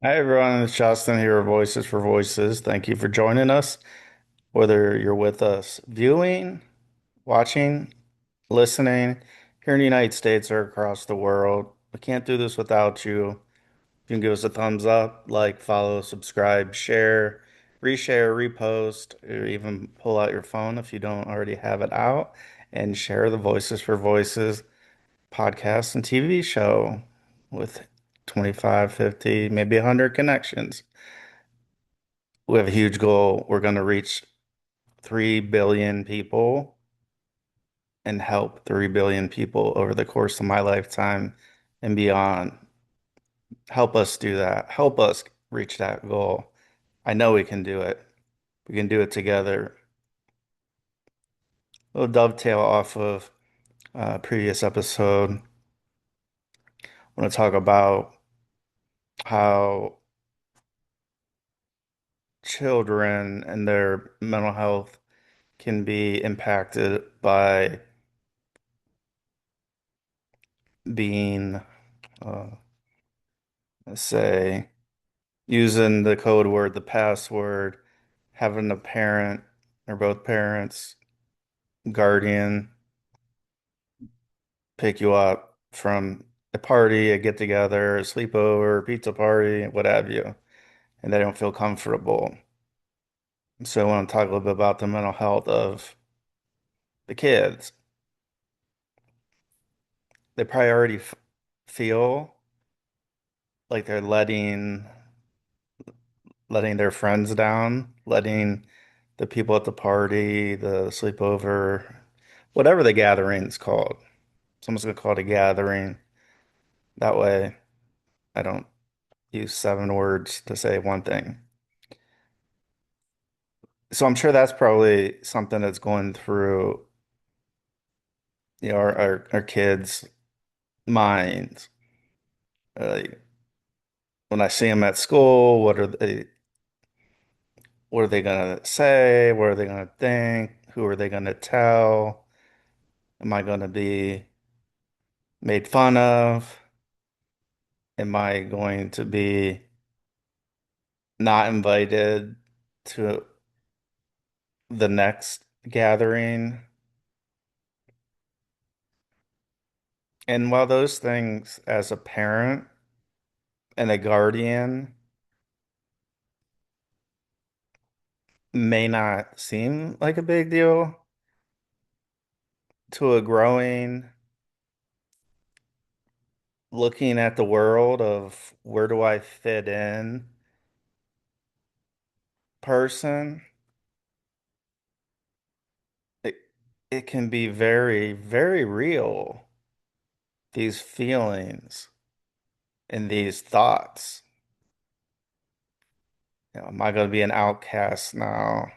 Hi everyone, it's Justin here, with Voices for Voices. Thank you for joining us, whether you're with us viewing, watching, listening here in the United States or across the world. We can't do this without you. You can give us a thumbs up, like, follow, subscribe, share, reshare, repost, or even pull out your phone if you don't already have it out and share the Voices for Voices podcast and TV show with 25, 50, maybe 100 connections. We have a huge goal. We're going to reach 3 billion people and help 3 billion people over the course of my lifetime and beyond. Help us do that. Help us reach that goal. I know we can do it. We can do it together. We'll dovetail off of a previous episode. I want to talk about how children and their mental health can be impacted by being, uh, let's say, using the code word, the password, having a parent or both parents, guardian, pick you up from a party, a get together, a sleepover, pizza party, what have you, and they don't feel comfortable. So I want to talk a little bit about the mental health of the kids. They probably already f feel like they're letting their friends down, letting the people at the party, the sleepover, whatever the gathering's called. Someone's gonna call it a gathering. That way, I don't use 7 words to say one thing. So I'm sure that's probably something that's going through, our kids' minds. Like when I see them at school, what are they gonna say? What are they gonna think? Who are they gonna tell? Am I gonna be made fun of? Am I going to be not invited to the next gathering? And while those things, as a parent and a guardian, may not seem like a big deal to a growing, looking at the world of where do I fit in person, it, it can be very, very real, these feelings and these thoughts. Am I going to be an outcast now?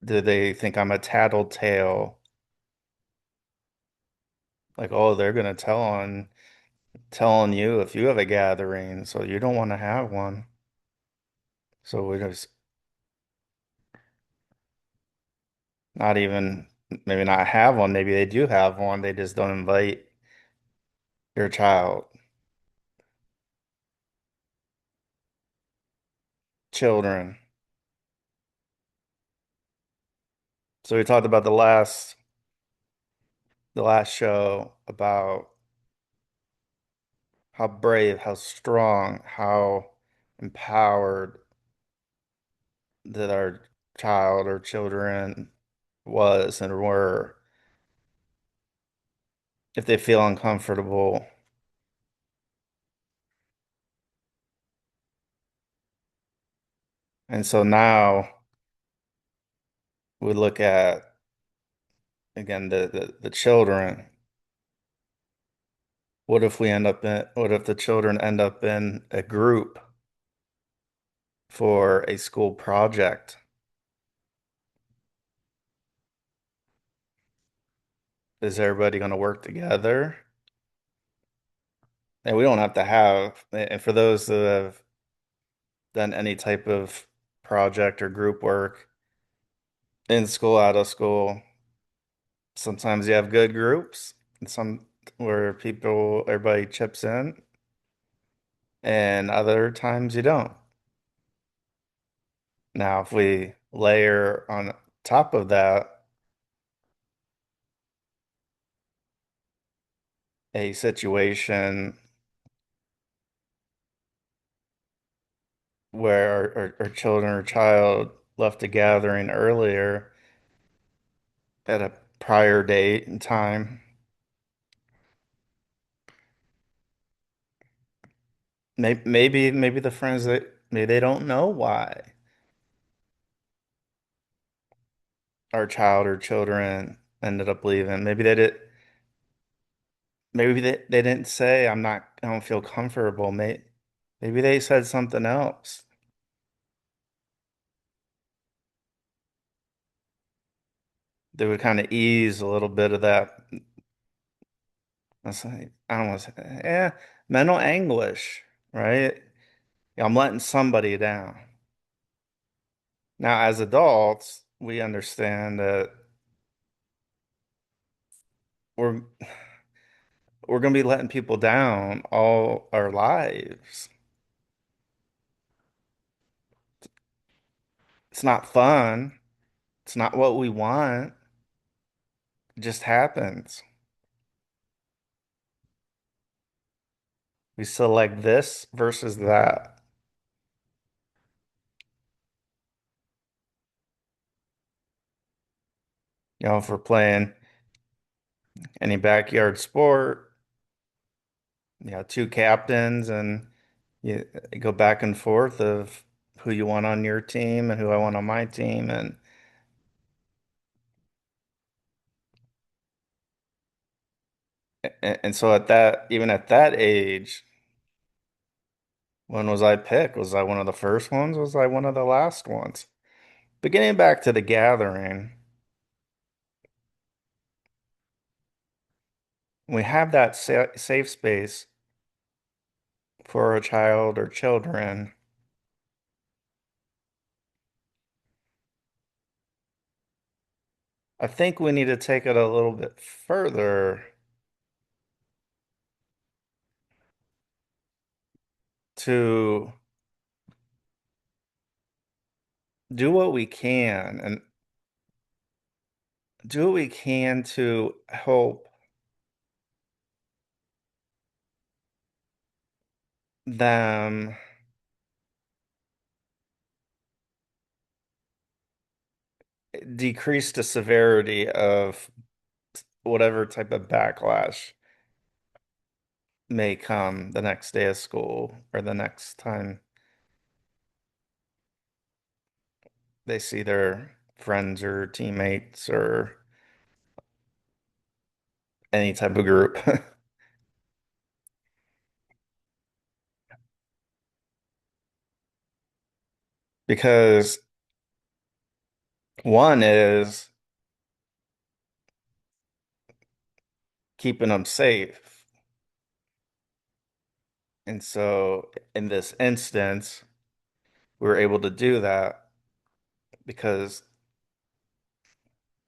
Do they think I'm a tattletale? Like, oh, they're gonna telling you if you have a gathering, so you don't want to have one. So we just not even maybe not have one. Maybe they do have one. They just don't invite your child, children. So we talked about the last show about how brave, how strong, how empowered that our child or children was and were if they feel uncomfortable. And so now we look at again the children. What if the children end up in a group for a school project? Is everybody going to work together? And we don't have to have, and for those that have done any type of project or group work in school, out of school, sometimes you have good groups, and where everybody chips in, and other times you don't. Now, if we layer on top of that a situation where our children or child left a gathering earlier at a prior date and time, maybe the friends that maybe they don't know why our child or children ended up leaving. Maybe they didn't say I don't feel comfortable. Maybe they said something else. They would kind of ease a little bit of that. I don't want to say, mental anguish, right? Yeah, I'm letting somebody down. Now, as adults, we understand that we're we're going to be letting people down all our lives. It's not fun. It's not what we want. It just happens. We select this versus that. You know, if we're playing any backyard sport, you know, two captains and you go back and forth of who you want on your team and who I want on my team. And so even at that age, when was I picked? Was I one of the first ones? Was I one of the last ones? But getting back to the gathering, we have that safe space for a child or children. I think we need to take it a little bit further to do what we can and do what we can to help them decrease the severity of whatever type of backlash may come the next day of school or the next time they see their friends or teammates or any type of group. Because one is keeping them safe. And so in this instance, we were able to do that because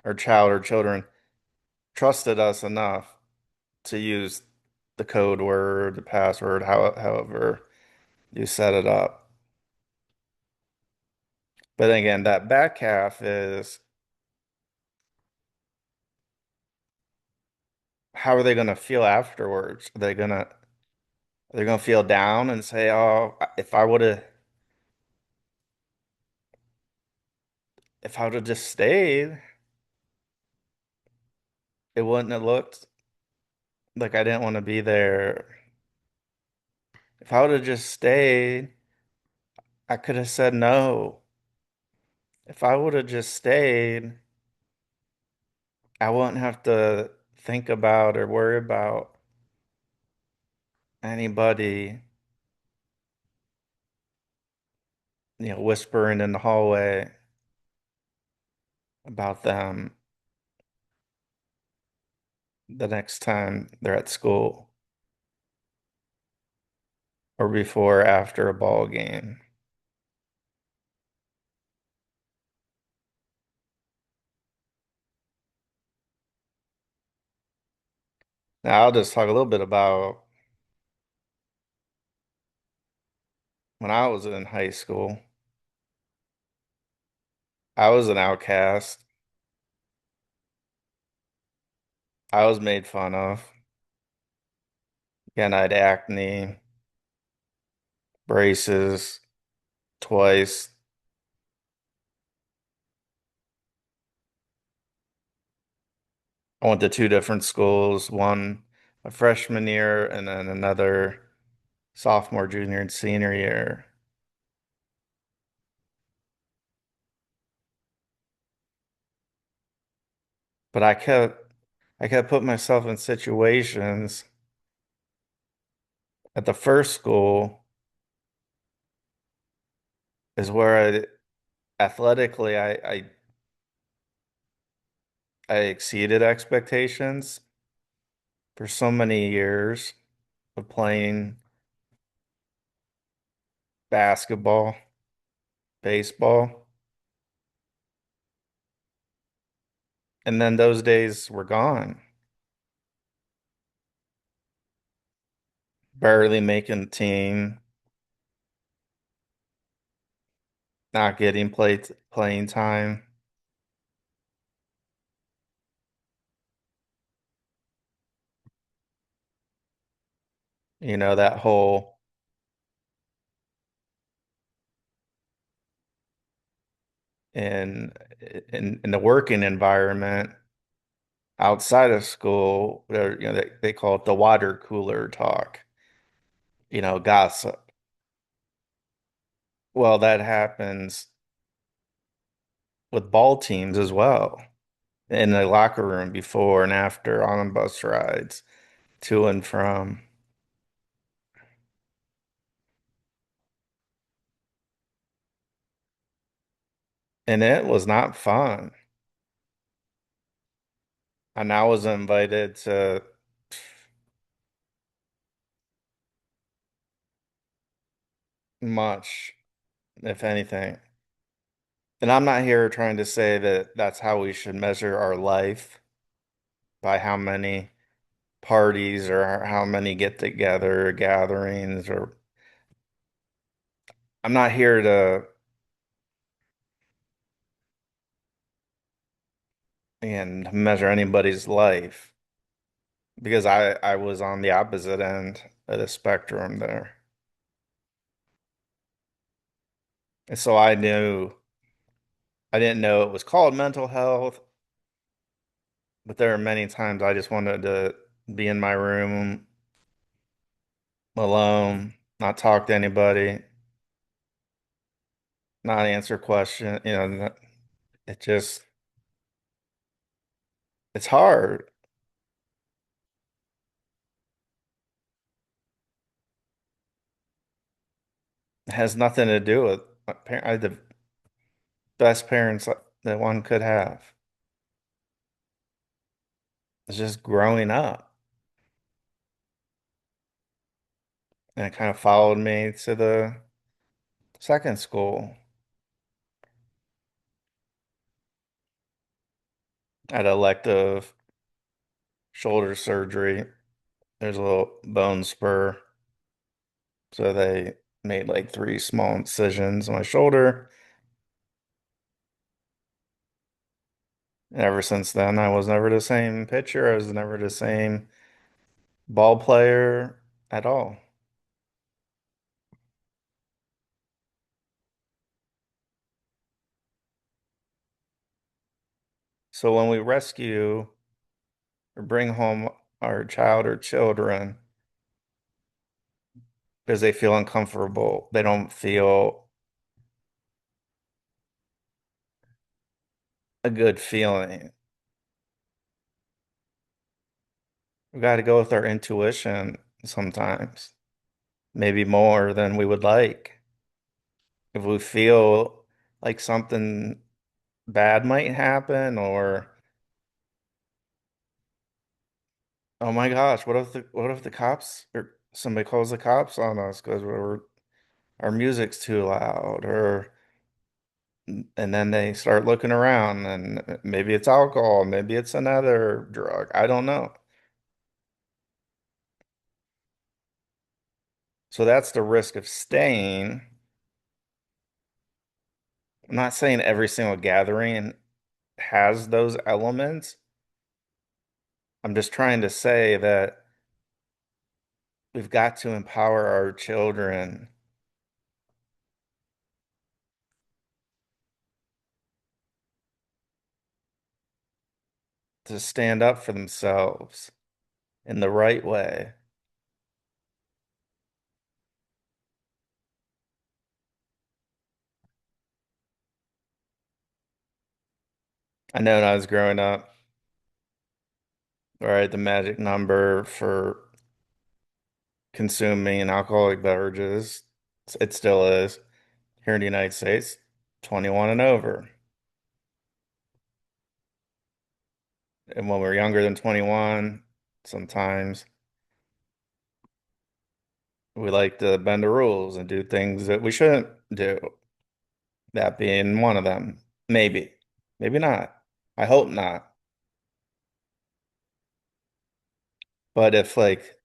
our child or children trusted us enough to use the code word, the password, however you set it up. But again, that back half is how are they going to feel afterwards? They're gonna feel down and say, "Oh, if I would have just stayed, it wouldn't have looked like I didn't want to be there. If I would have just stayed, I could have said no. If I would have just stayed, I wouldn't have to think about or worry about anybody, whispering in the hallway about them the next time they're at school or before or after a ball game." Now, I'll just talk a little bit about when I was in high school. I was an outcast. I was made fun of. Again, I had acne, braces twice. I went to two different schools, one a freshman year and then another sophomore, junior, and senior year. But I kept putting myself in situations at the first school is where athletically I exceeded expectations for so many years of playing basketball, baseball, and then those days were gone. Barely making the team, not getting playing time. That whole in in the working environment outside of school, they call it the water cooler talk, gossip. Well, that happens with ball teams as well. In the locker room before and after on bus rides to and from. And it was not fun. And I was invited to much, if anything. And I'm not here trying to say that that's how we should measure our life by how many parties or how many get together gatherings or I'm not here to and measure anybody's life because I was on the opposite end of the spectrum there. And so I didn't know it was called mental health, but there are many times I just wanted to be in my room alone, not talk to anybody, not answer questions. It just, it's hard. It has nothing to do with I had the best parents that one could have. It's just growing up. And it kind of followed me to the second school at elective shoulder surgery. There's a little bone spur. So they made like three small incisions on my shoulder. And ever since then, I was never the same pitcher. I was never the same ball player at all. So when we rescue or bring home our child or children because they feel uncomfortable, they don't feel a good feeling. We got to go with our intuition sometimes, maybe more than we would like. If we feel like something bad might happen or oh my gosh, what if the cops or somebody calls the cops on us because our music's too loud or and then they start looking around and maybe it's alcohol, maybe it's another drug. I don't know. So that's the risk of staying. I'm not saying every single gathering has those elements. I'm just trying to say that we've got to empower our children to stand up for themselves in the right way. I know when I was growing up, all right, the magic number for consuming alcoholic beverages, it still is here in the United States, 21 and over. And when we're younger than 21, sometimes we like to bend the rules and do things that we shouldn't do. That being one of them. Maybe. Maybe not. I hope not. But if like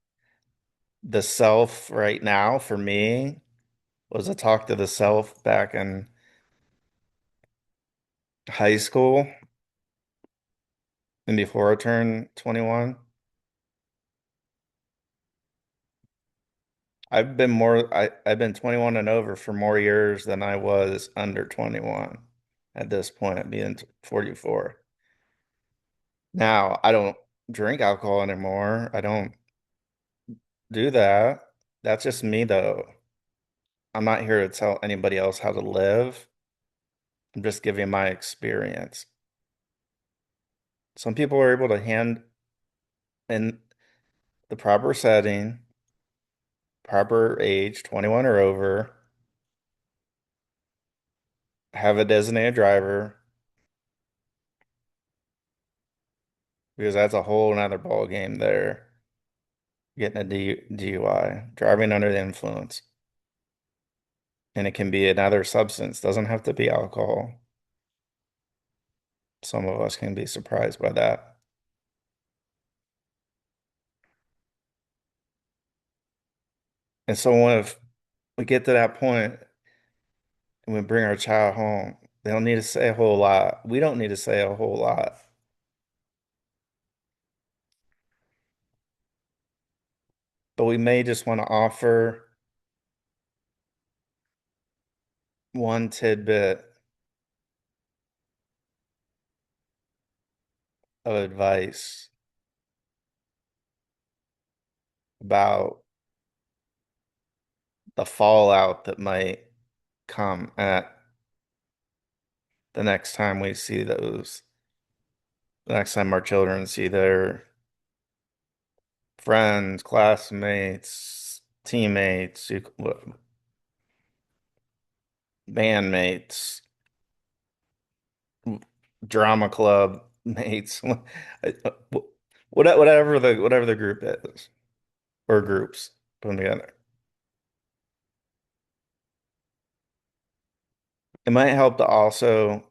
the self right now for me was to talk to the self back in high school and before I turned 21, I've been 21 and over for more years than I was under 21 at this point, being 44. Now, I don't drink alcohol anymore. I don't do that. That's just me though. I'm not here to tell anybody else how to live. I'm just giving my experience. Some people are able to hand in the proper setting, proper age, 21 or over, have a designated driver, because that's a whole nother ball game there. Getting a DUI, driving under the influence. And it can be another substance, doesn't have to be alcohol. Some of us can be surprised by that. And so when if we get to that point and we bring our child home, they don't need to say a whole lot. We don't need to say a whole lot. But we may just want to offer one tidbit of advice about the fallout that might come at the next time we see those, the next time our children see their friends, classmates, teammates, bandmates, drama club mates, whatever the group is or groups put them together. It might help to also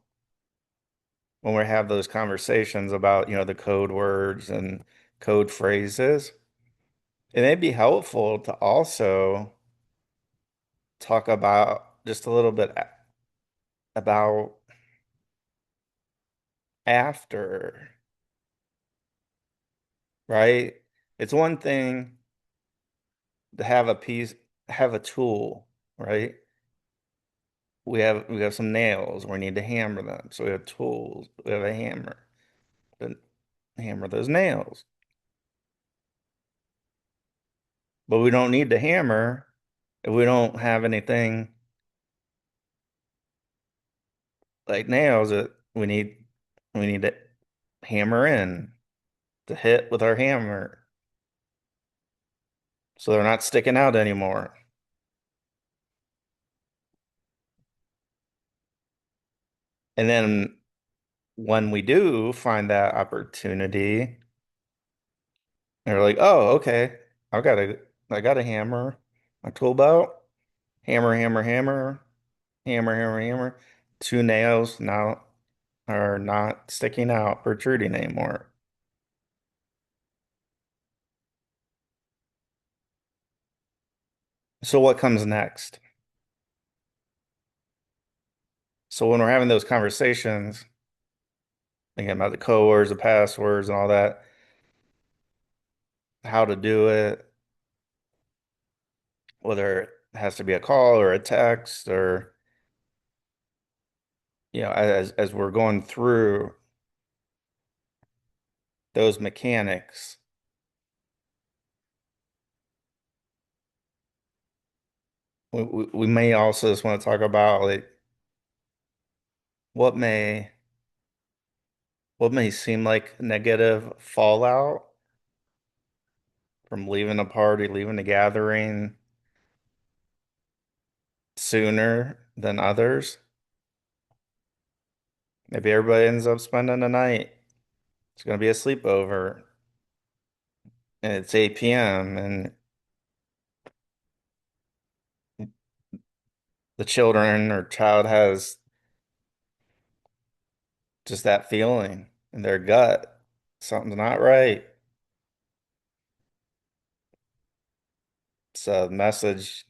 when we have those conversations about, the code words and code phrases, it may be helpful to also talk about just a little bit about after, right? It's one thing to have a tool, right? We have some nails. We need to hammer them. So we have tools. We have a hammer to hammer those nails. But we don't need to hammer if we don't have anything like nails that we need to hammer in to hit with our hammer so they're not sticking out anymore. And then when we do find that opportunity, they're like, "Oh, okay. I got a hammer, my tool belt, hammer, hammer, hammer, hammer, hammer, hammer. Two nails now are not sticking out, protruding anymore." So what comes next? So when we're having those conversations, thinking about the code words, the passwords, and all that, how to do it, whether it has to be a call or a text, or as we're going through those mechanics, we may also just want to talk about like what may what may seem like negative fallout from leaving a party, leaving a gathering sooner than others. Maybe everybody ends up spending the night. It's going to be a sleepover and it's 8 p.m. and the children or child has just that feeling in their gut. Something's not right. It's a message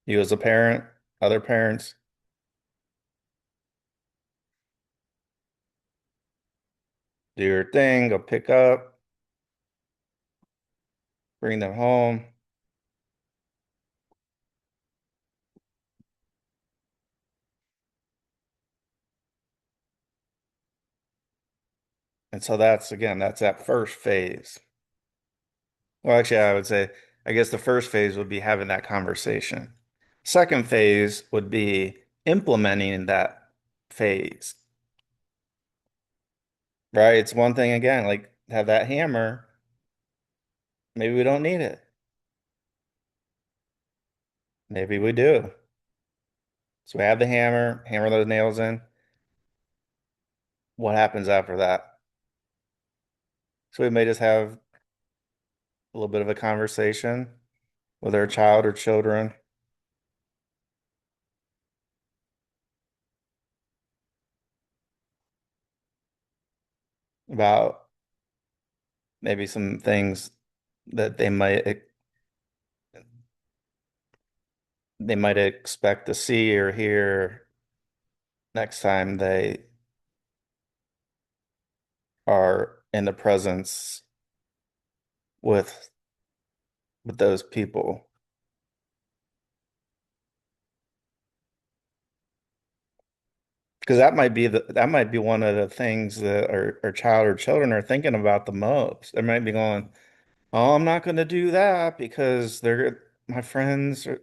you as a parent, other parents, do your thing, go pick up, bring them home. And so that's again, that's that first phase. Well, actually, I would say, I guess the first phase would be having that conversation. Second phase would be implementing that phase, right? It's one thing again, like have that hammer. Maybe we don't need it. Maybe we do. So we have the hammer, hammer those nails in. What happens after that? So we may just have a little bit of a conversation with our child or children about maybe some things that they might expect to see or hear next time they are in the presence with those people. Because that might be one of the things that our child or children are thinking about the most. They might be going, "Oh, I'm not going to do that because they're my friends or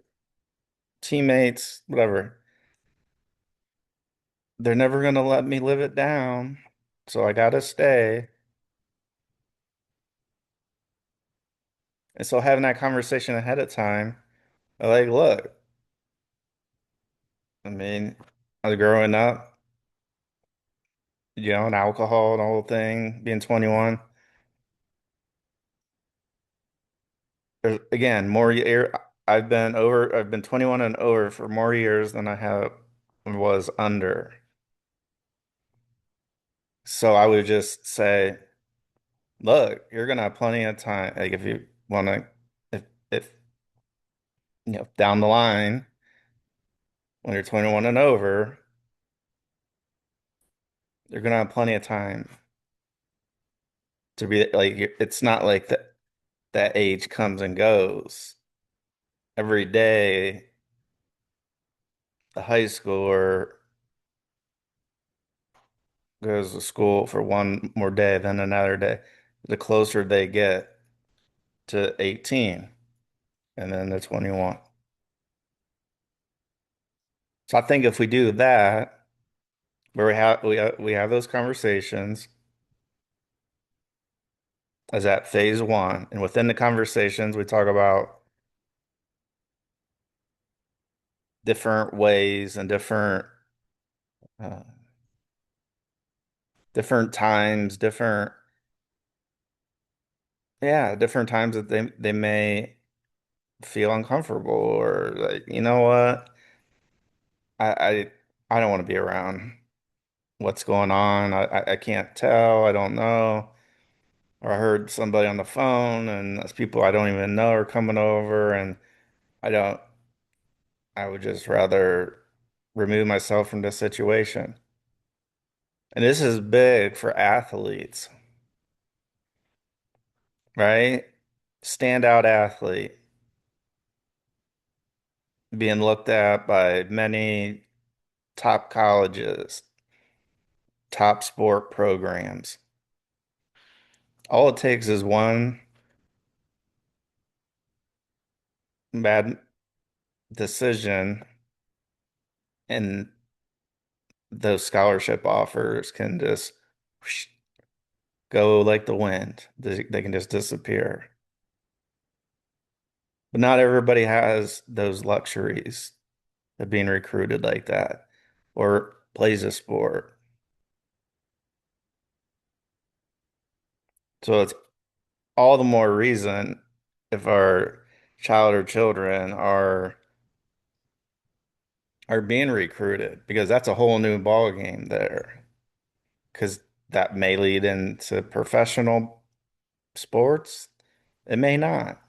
teammates, whatever. They're never going to let me live it down, so I got to stay." And so having that conversation ahead of time, like, look, I mean, I was growing up, and alcohol and the whole thing, being 21. There's, again, more year. I've been 21 and over for more years than I have was under. So I would just say, look, you're gonna have plenty of time. Like if you want to, if down the line when you're 21 and over, you're gonna have plenty of time to be like. It's not like that age comes and goes every day. The high schooler goes to school for one more day, then another day. The closer they get to 18 and then to 21. So I think if we do that, where we have those conversations as at phase one, and within the conversations we talk about different ways and uh, different times, different times that they may feel uncomfortable or like, you know what? I I, I don't want to be around what's going on. I can't tell. I don't know. or I heard somebody on the phone and those people I don't even know are coming over and I don't, I would just rather remove myself from the situation. And this is big for athletes, right? Standout athlete being looked at by many top colleges, top sport programs. All it takes is one bad decision, and those scholarship offers can just whoosh, go like the wind. They can just disappear. But not everybody has those luxuries of being recruited like that or plays a sport. So it's all the more reason if our child or children are being recruited because that's a whole new ball game there. Because that may lead into professional sports. It may not.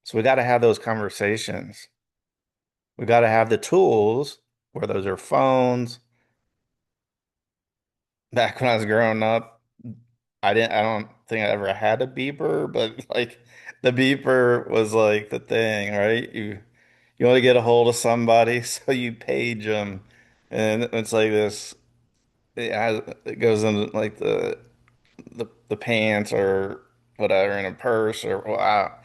So we got to have those conversations. We got to have the tools, where those are phones. Back when I was growing up, I don't think I ever had a beeper, but like the beeper was like the thing, right? You want to get a hold of somebody, so you page them, and it's like this. It goes in like the pants or whatever in a purse or wow.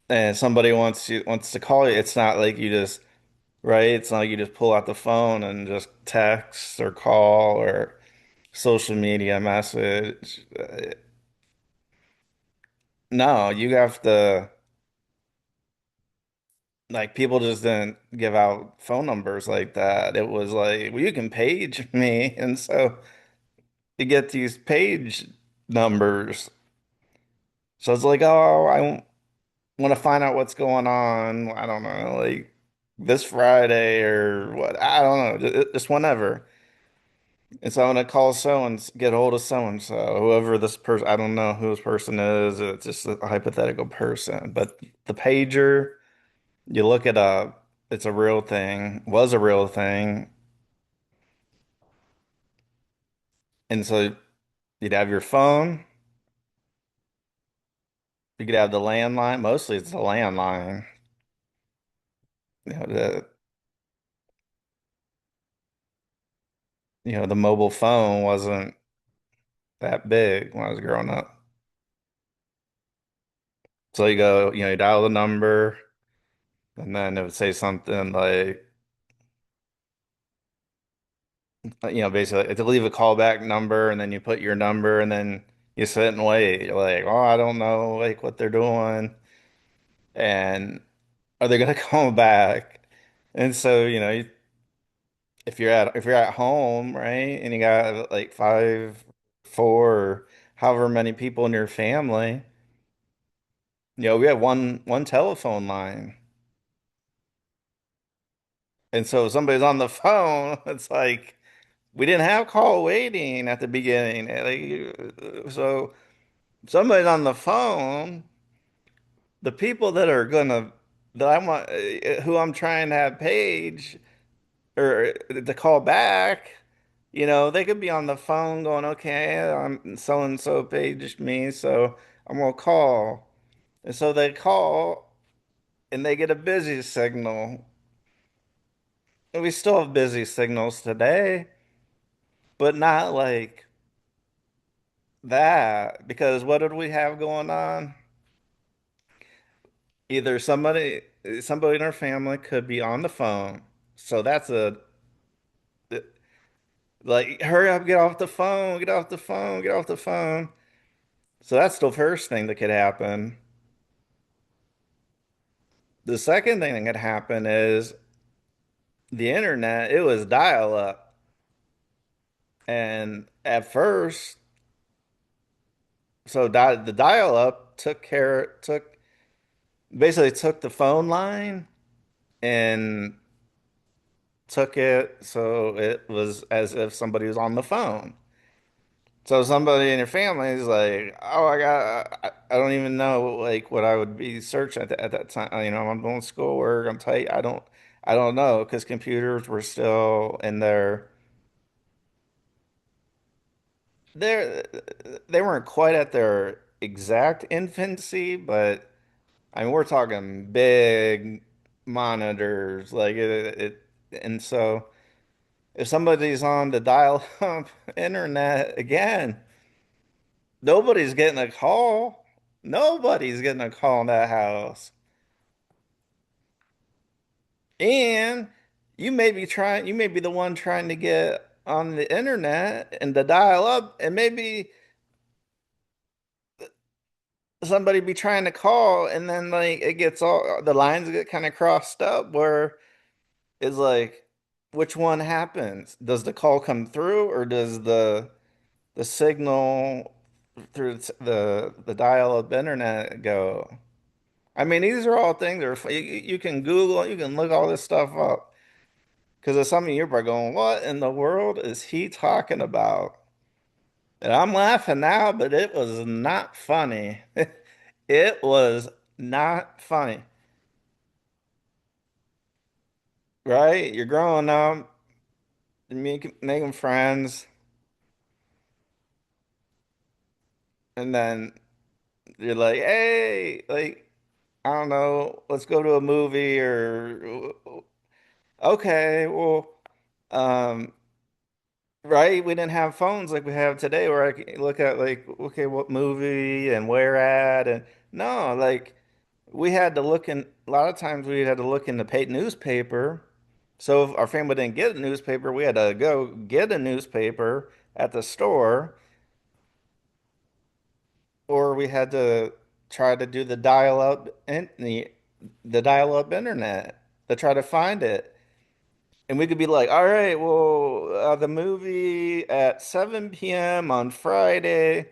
And somebody wants to call you. It's not like you just right. It's not like you just pull out the phone and just text or call or social media message. No, you have to like people just didn't give out phone numbers like that. It was like, well, you can page me, and so you get these page numbers. So it's like, oh, I want to find out what's going on. I don't know, like this Friday or what? I don't know, just whenever. And so I'm gonna call so and get hold of so and so, whoever this person. I don't know who this person is. It's just a hypothetical person. But the pager, you look it up. It's a real thing. Was a real thing. And so you'd have your phone. You could have the landline. Mostly it's the landline. The the mobile phone wasn't that big when I was growing up. So you go, you dial the number, and then it would say something like, basically to leave a callback number, and then you put your number, and then you sit and wait. You're like, oh, I don't know, like what they're doing, and are they gonna call back? And so, if you're at home, right, and you got like five, four, or however many people in your family, we have one telephone line. And so if somebody's on the phone, it's like we didn't have call waiting at the beginning. So if somebody's on the phone, the people that I want, who I'm trying to have page or to call back, they could be on the phone going, okay, I'm so and so paged me, so I'm gonna call. And so they call and they get a busy signal. And we still have busy signals today, but not like that, because what did we have going on? Either somebody in our family could be on the phone. So that's like, hurry up, get off the phone, get off the phone, get off the phone. So that's the first thing that could happen. The second thing that could happen is the internet, it was dial up. And at first, so the dial up basically took the phone line and took it so it was as if somebody was on the phone. So somebody in your family is like, "Oh, I don't even know like what I would be searching at that time. You know, I'm doing schoolwork. I'm tight. I don't know because computers were still in their, they weren't quite at their exact infancy, but I mean, we're talking big monitors, like and so if somebody's on the dial-up internet again, nobody's getting a call. Nobody's getting a call in that house. And you may be the one trying to get on the internet and the dial-up, and maybe somebody be trying to call, and then like it gets all the lines get kind of crossed up where is like, which one happens? Does the call come through, or does the signal through the dial-up internet go? I mean, these are all things that are you can Google, you can look all this stuff up because some of you are probably going, "What in the world is he talking about?" And I'm laughing now, but it was not funny. It was not funny, right? You're growing up, making friends, and then you're like, hey, like, I don't know, let's go to a movie or okay, well, um, right? We didn't have phones like we have today where I can look at like, okay, what movie and where at and no, like we had to look in a lot of times we had to look in the paid newspaper. So if our family didn't get a newspaper, we had to go get a newspaper at the store, or we had to try to do the dial-up and the dial-up internet to try to find it. And we could be like, all right, well, the movie at 7 p.m. on Friday,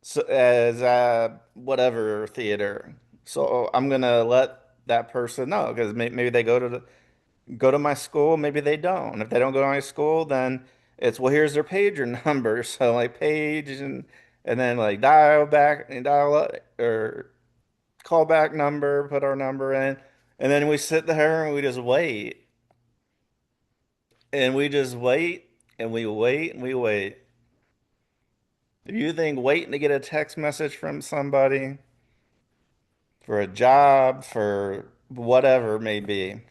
so, as whatever theater. So I'm gonna let that person know because maybe they go to my school, maybe they don't. If they don't go to my school, then it's well, here's their pager number. So like page and then like dial back and dial up or call back number, put our number in, and then we sit there and we just wait. And we just wait and we wait and we wait. If you think waiting to get a text message from somebody for a job, for whatever it may be,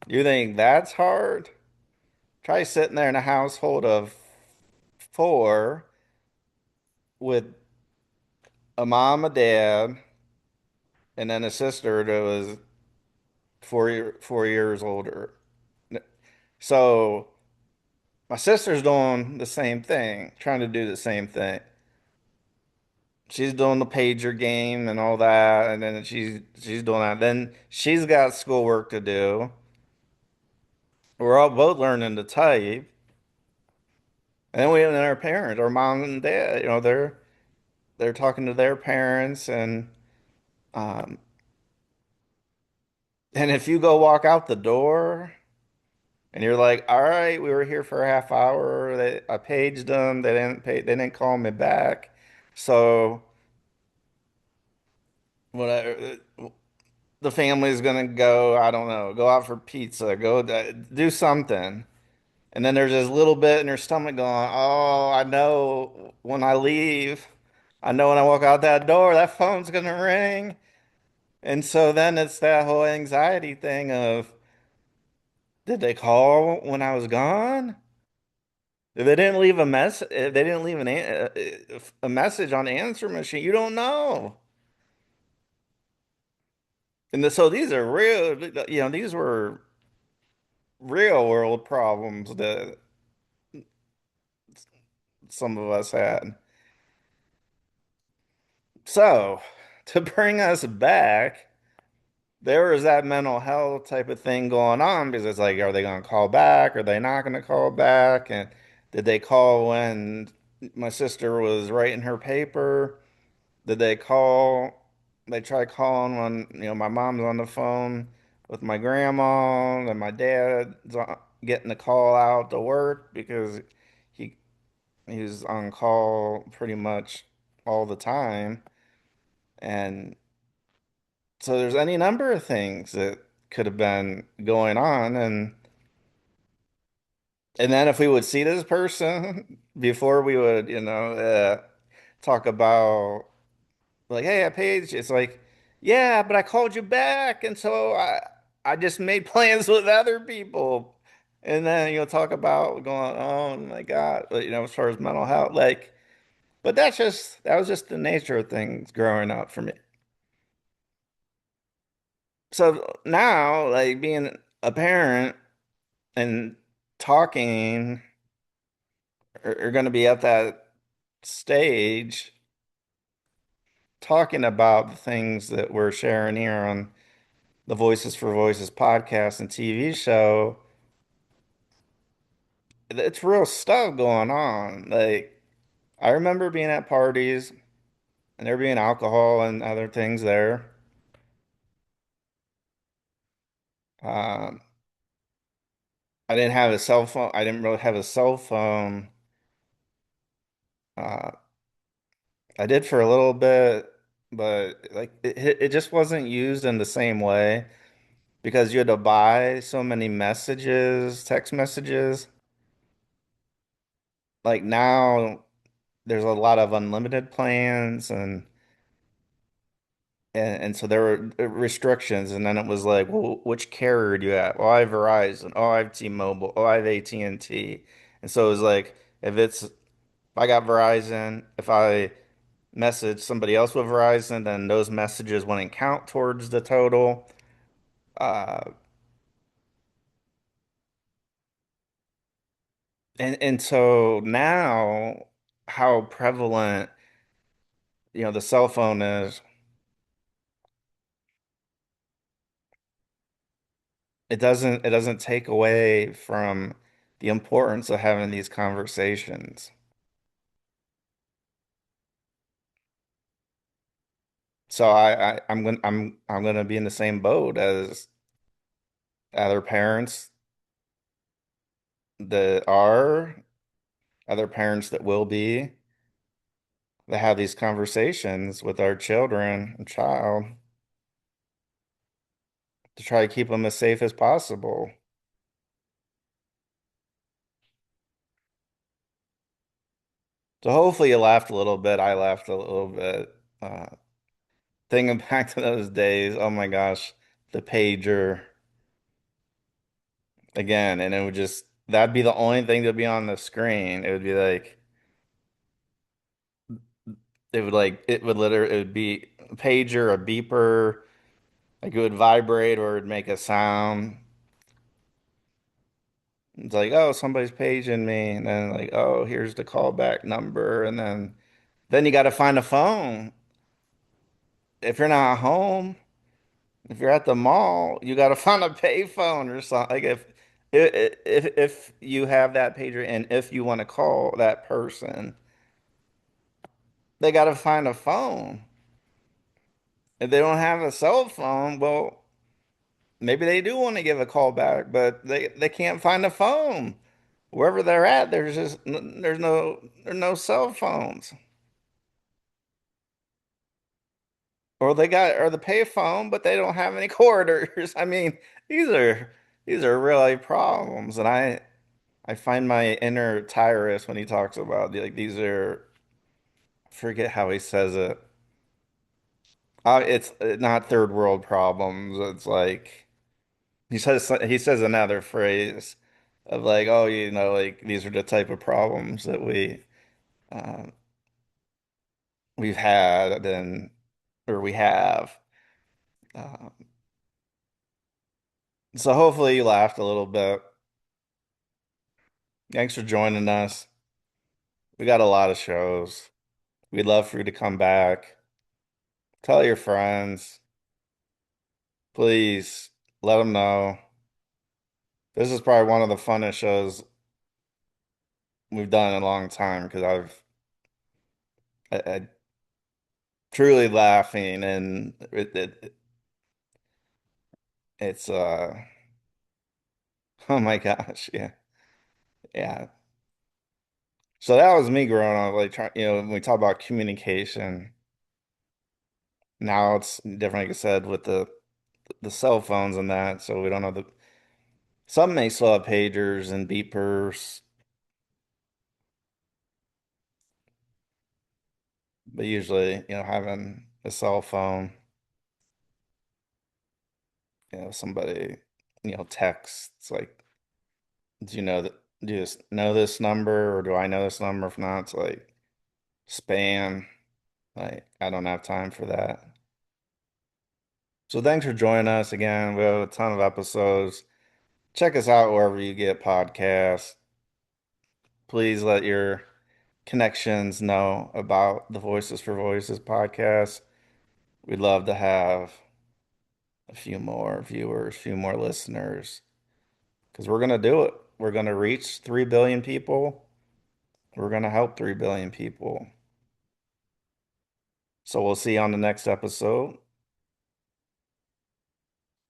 you think that's hard? Try sitting there in a household of four with a mom, a dad, and then a sister that was 4 years older. So my sister's doing the same thing, trying to do the same thing. She's doing the pager game and all that, and then she's doing that. Then she's got schoolwork to do. We're all both learning to type, and then we have our parents, our mom and dad. You know, they're talking to their parents, um, and if you go walk out the door and you're like, "All right, we were here for a half hour. I paged them. They didn't call me back. So whatever. The family's gonna go. I don't know. Go out for pizza. Go do something." And then there's this little bit in your stomach going, "Oh, I know when I leave. I know when I walk out that door, that phone's gonna ring." And so then it's that whole anxiety thing of, did they call when I was gone? If they didn't leave a mess, if they didn't leave a message on the answer machine, you don't know. And so these are real, you know, these were real world problems that some of us had. So to bring us back, there was that mental health type of thing going on because it's like, are they going to call back? Are they not going to call back? And did they call when my sister was writing her paper? Did they call? They try calling when, you know, my mom's on the phone with my grandma and my dad getting the call out to work because he he was on call pretty much all the time. And so there's any number of things that could have been going on. And then if we would see this person before we would, talk about like, hey, I paid you. It's like, yeah, but I called you back, and so I just made plans with other people. And then you'll talk about going, oh my God, but, as far as mental health, like, but that was just the nature of things growing up for me. So now, like being a parent and talking are going to be at that stage, talking about the things that we're sharing here on the Voices for Voices podcast and TV show. It's real stuff going on. Like, I remember being at parties and there being alcohol and other things there. Um, I didn't have a cell phone. I didn't really have a cell phone. Uh, I did for a little bit, but like it just wasn't used in the same way because you had to buy so many messages, text messages. Like now, there's a lot of unlimited plans and so there were restrictions, and then it was like, well, which carrier do you have? Oh, I have Verizon. Oh, I have T-Mobile. Oh, I have AT&T. And T. And so it was like, if I got Verizon, if I message somebody else with Verizon, then those messages wouldn't count towards the total. Uh, and so now, how prevalent, the cell phone is, it doesn't take away from the importance of having these conversations. So I'm gonna be in the same boat as other parents that are, other parents that will be, that have these conversations with our children and child to try to keep them as safe as possible. So hopefully you laughed a little bit. I laughed a little bit. Thinking back to those days, oh my gosh, the pager again, and it would just that'd be the only thing that'd be on the screen. It would be like it would be a pager, a beeper, like it would vibrate or it would make a sound. It's like, oh, somebody's paging me, and then like, oh, here's the callback number, and then you got to find a phone. If you're not home, if you're at the mall, you got to find a payphone or something. Like if you have that pager and if you want to call that person, they got to find a phone. If they don't have a cell phone, well, maybe they do want to give a call back, but they can't find a phone. Wherever they're at, there's no cell phones. Or the payphone, but they don't have any corridors. I mean, these are these are really problems, and I find my inner Tyrus when he talks about like these are, I forget how he says it. It's not third world problems. It's like he says another phrase of like, oh, like these are the type of problems that uh, we've had and or we have. Uh, so hopefully you laughed a little bit. Thanks for joining us. We got a lot of shows. We'd love for you to come back. Tell your friends. Please let them know. This is probably one of the funnest shows we've done in a long time because I truly laughing and It's oh my gosh, yeah. Yeah. So that was me growing up, like trying, when we talk about communication, now it's different, like I said, with the cell phones and that, so we don't know some may still have pagers and beepers, but usually, having a cell phone, somebody, texts like, do you know that do you just know this number or do I know this number? If not, it's like spam. Like, I don't have time for that. So thanks for joining us again. We have a ton of episodes. Check us out wherever you get podcasts. Please let your connections know about the Voices for Voices podcast. We'd love to have a few more viewers, a few more listeners, because we're going to do it. We're going to reach 3 billion people. We're going to help 3 billion people. So we'll see you on the next episode.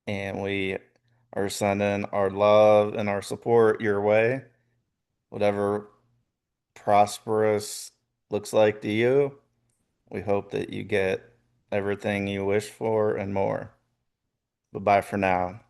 And we are sending our love and our support your way. Whatever prosperous looks like to you, we hope that you get everything you wish for and more. Bye bye for now.